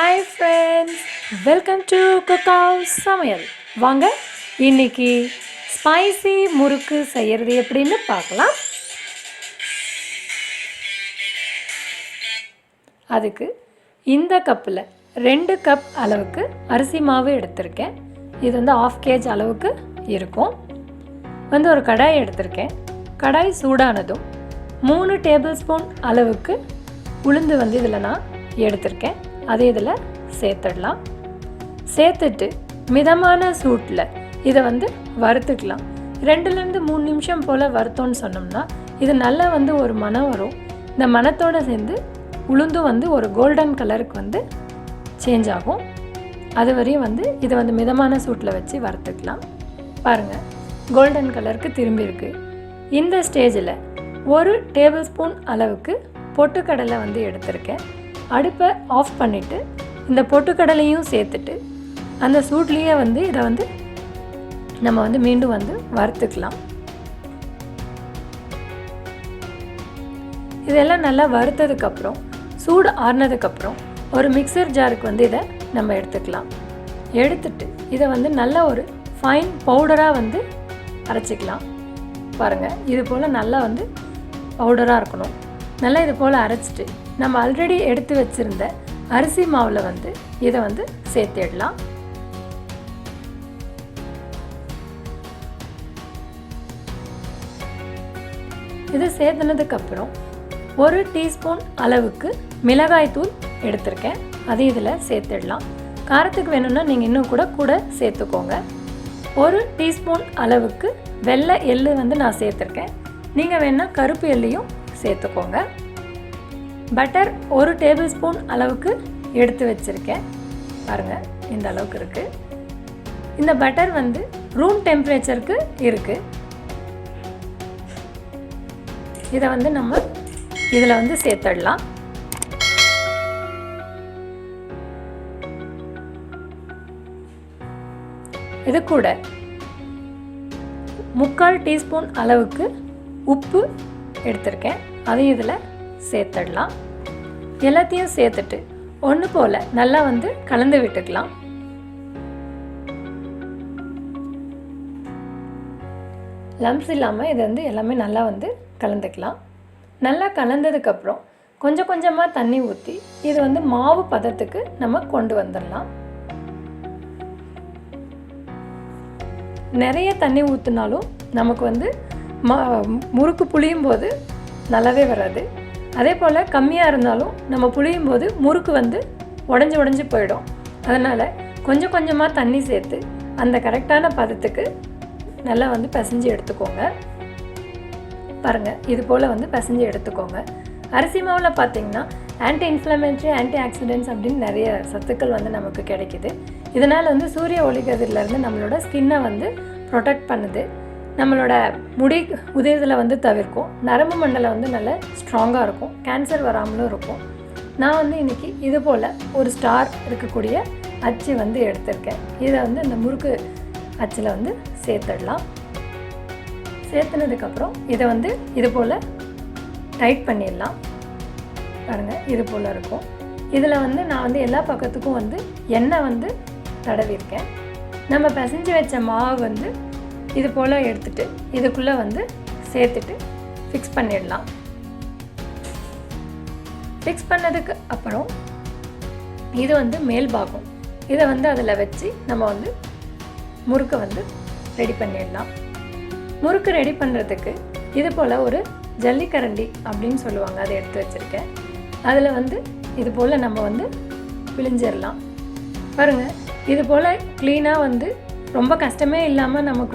Hi friends, welcome to cookhousesamayal. வாங்க இன்னைக்கு spicy முறுக்கு செய்யறது எப்படின்னு பார்க்கலாம். அதுக்கு இந்த கப்பில் 2 கப் அளவுக்கு அரிசி மாவு எடுத்திருக்கேன். இது வந்து 1/2 kg அளவுக்கு இருக்கும். ஒரு கடாய் எடுத்திருக்கேன். கடாய் சூடானதும் 3 டேபிள் ஸ்பூன் அளவுக்கு உளுந்து இதில் நான் எடுத்திருக்கேன். அதை இதில் சேர்த்துடலாம். சேர்த்துட்டு மிதமான சூட்டில் இதை வறுத்துக்கலாம். 2லேருந்து 3 நிமிஷம் போல் வறுத்தோன்னு சொன்னோம்னா இது நல்லா ஒரு மணம் வரும். இந்த மணத்தோடு சேர்ந்து உளுந்தும் ஒரு கோல்டன் கலருக்கு சேஞ்ச் ஆகும். அது வரையும் இதை மிதமான சூட்டில் வச்சு வறுத்துக்கலாம். பாருங்கள், கோல்டன் கலருக்கு திரும்பி இருக்குது. இந்த ஸ்டேஜில் 1 டேபிள் ஸ்பூன் அளவுக்கு பொட்டுக்கடலை எடுத்திருக்கேன். அடுப்பை ஆஃப் பண்ணிவிட்டு இந்த பொட்டுக்கடலையும் சேர்த்துட்டு அந்த சூட்லேயே இதை நம்ம மீண்டும் வறுத்துக்கலாம். இதெல்லாம் நல்லா வறுத்ததுக்கப்புறம் சூடு ஆறுனதுக்கப்புறம் ஒரு மிக்சர் ஜாருக்கு இதை நம்ம எடுத்துக்கலாம். எடுத்துட்டு இதை நல்லா ஒரு ஃபைன் பவுடராக அரைச்சிக்கலாம். பாருங்கள், இது போல் நல்லா பவுடராக இருக்கணும். நல்லா இது போல் அரைச்சிட்டு நம்ம ஆல்ரெடி எடுத்து வச்சுருந்த அரிசி மாவில் இதை சேர்த்துடலாம். இதை சேர்த்துனதுக்கப்புறம் 1 டீஸ்பூன் அளவுக்கு மிளகாய் தூள் எடுத்திருக்கேன். அதை இதில் சேர்த்துடலாம். காரத்துக்கு வேணும்னா நீங்கள் இன்னும் கூட சேர்த்துக்கோங்க. 1 டீஸ்பூன் அளவுக்கு வெள்ளை எள்ளு நான் சேர்த்துருக்கேன். நீங்கள் வேணால் கருப்பு எள்ளையும் சேர்த்துக்கோங்க. பட்டர் 1 டேபிள் ஸ்பூன் அளவுக்கு எடுத்து வச்சுருக்கேன். பாருங்கள், இந்த அளவுக்கு இருக்குது. இந்த பட்டர் ரூம் டெம்பரேச்சருக்கு இருக்குது. இதை நம்ம இதில் சேர்த்துடலாம். இது கூட 3/4 டீஸ்பூன் அளவுக்கு உப்பு எடுத்திருக்கேன். அதையும் இதில் சேர்த்துடலாம். எல்லாத்தையும் சேர்த்துட்டு ஒன்று போல் நல்லா கலந்து விட்டுக்கலாம். லம்ப்ஸ் இல்லாமல் இது எல்லாமே நல்லா கலந்துக்கலாம். நல்லா கலந்ததுக்கப்புறம் கொஞ்சம் கொஞ்சமாக தண்ணி ஊற்றி இது மாவு பதத்துக்கு நம்ம கொண்டு வந்துடலாம். நிறைய தண்ணி ஊற்றினாலும் நமக்கு முறுக்கு புளியும் போது நல்லாவே வராது. அதே போல் கம்மியாக இருந்தாலும் நம்ம புளியும் போது முறுக்கு உடஞ்சி போயிடும். அதனால் கொஞ்சம் கொஞ்சமாக தண்ணி சேர்த்து அந்த கரெக்டான பதத்துக்கு நல்லா பிசைஞ்சு எடுத்துக்கோங்க. பாருங்கள், இது போல் பிசைஞ்சு எடுத்துக்கோங்க. அரிசி மாவில் பார்த்திங்கன்னா anti-inflammatory, antioxidants அப்படின்னு நிறைய சத்துக்கள் நமக்கு கிடைக்கிது. இதனால் சூரிய ஒளிக்கதிரிலேருந்து நம்மளோட ஸ்கின்னை ப்ரொடெக்ட் பண்ணுது. நம்மளோட முடி உதிர்தலை தவிர்க்கும். நரம்பு மண்டலம் நல்லா ஸ்ட்ராங்காக இருக்கும். கேன்சர் வராமலும் இருக்கும். நான் இன்றைக்கி இது போல் ஒரு ஸ்டார் இருக்கக்கூடிய அச்சு எடுத்திருக்கேன். இதை இந்த முறுக்கு அச்சில் சேர்த்துடலாம். சேர்த்துனதுக்கப்புறம் இதை இது போல் டைட் பண்ணிடலாம். பாருங்கள், இது போல் இருக்கும். இதில் நான் எல்லா பக்கத்துக்கும் எண்ணெய் தடவிருக்கேன். நம்ம பிசைஞ்சு வச்ச மாவு இது போல் எடுத்துகிட்டு இதுக்குள்ளே சேர்த்துட்டு ஃபிக்ஸ் பண்ணிடலாம். ஃபிக்ஸ் பண்ணதுக்கு அப்புறம் இது மேல் பாகம் இதை அதில் வச்சு நம்ம முறுக்கை ரெடி பண்ணிடலாம். முறுக்கு ரெடி பண்ணுறதுக்கு இது போல் ஒரு ஜல்லிக்கரண்டி அப்படின்னு சொல்லுவாங்க, அதை எடுத்து வச்சுருக்கேன். அதில் இது போல் நம்ம பிழிஞ்சிடலாம். பாருங்கள், இது போல் க்ளீனாக ரொம்ப கஷ்டமே இல்லாமல் நமக்கு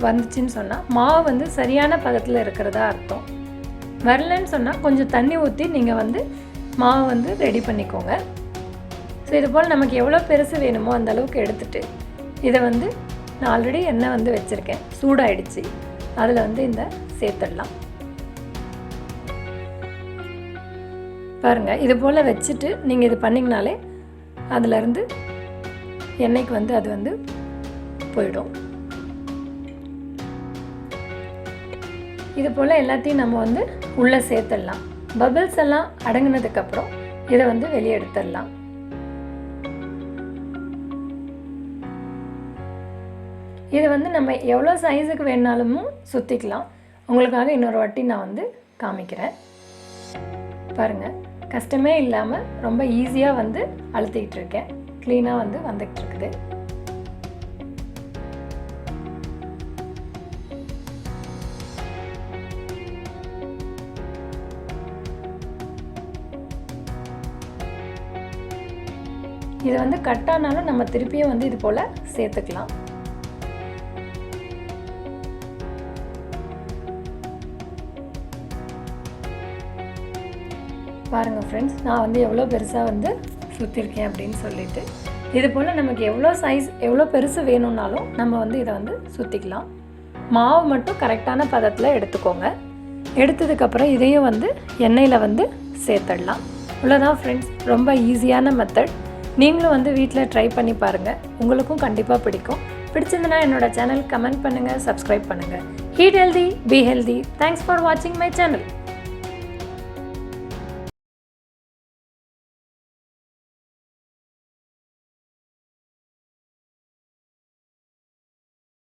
வந்துச்சுன்னு சொன்னால் மாவு சரியான பதத்தில் இருக்கிறதா அர்த்தம். வரலன்னு சொன்னால் கொஞ்சம் தண்ணி ஊற்றி நீங்கள் மாவு ரெடி பண்ணிக்கோங்க. ஸோ இது போல் நமக்கு எவ்வளோ பெருசு வேணுமோ அந்த அளவுக்கு எடுத்துகிட்டு இதை நான் ஆல்ரெடி எண்ணெய் வச்சுருக்கேன், சூடாயிடுச்சு. அதில் இந்த சேர்த்துடலாம். பாருங்கள், இது போல் வச்சுட்டு நீங்கள் இது பண்ணிங்கனாலே அதிலேருந்து எண்ணெய்க்கு அது போயிடும். இது போல் எல்லாத்தையும் நம்ம உள்ளே சேர்த்துடலாம். பபிள்ஸ் எல்லாம் அடங்கினதுக்கப்புறம் இதை வெளியே எடுத்துடலாம். இது வந்து நம்ம எவ்வளோ சைஸுக்கு வேணாலும் சுற்றிக்கலாம். உங்களுக்காக இன்னொரு வாட்டி நான் வந்து காமிக்கிறேன். பாருங்கள், கஷ்டமே இல்லாமல் ரொம்ப ஈஸியாக வந்து அழுத்திக்கிட்டு இருக்கேன். க்ளீனாக வந்து வந்துக்கிட்டு இருக்குது. இது வந்து கட்டானாலும் நம்ம திருப்பியும் வந்து இது போல் சேர்த்துக்கலாம். பாருங்கள் ஃப்ரெண்ட்ஸ், நான் வந்து எவ்வளோ பெருசாக வந்து சுற்றிருக்கேன் அப்படின்னு சொல்லிட்டு. இது போல் நமக்கு எவ்வளோ சைஸ் எவ்வளோ பெருசு வேணும்னாலும் நம்ம வந்து இதை வந்து சுற்றிக்கலாம். மாவு மட்டும் கரெக்டான பதத்தில் எடுத்துக்கோங்க. எடுத்ததுக்கப்புறம் இதையும் வந்து எண்ணெயில் வந்து சேர்த்துடலாம். இவ்வளோதான் ஃப்ரெண்ட்ஸ், ரொம்ப ஈஸியான மெத்தட். நீங்களும் வந்து வீட்டில் ட்ரை பண்ணி பாருங்கள். உங்களுக்கும் கண்டிப்பாக பிடிக்கும். பிடிச்சிருந்தனா என்னோட சேனல் கமெண்ட் பண்ணுங்கள், சப்ஸ்கிரைப் பண்ணுங்கள். Eat healthy, be healthy. Thanks for watching my channel.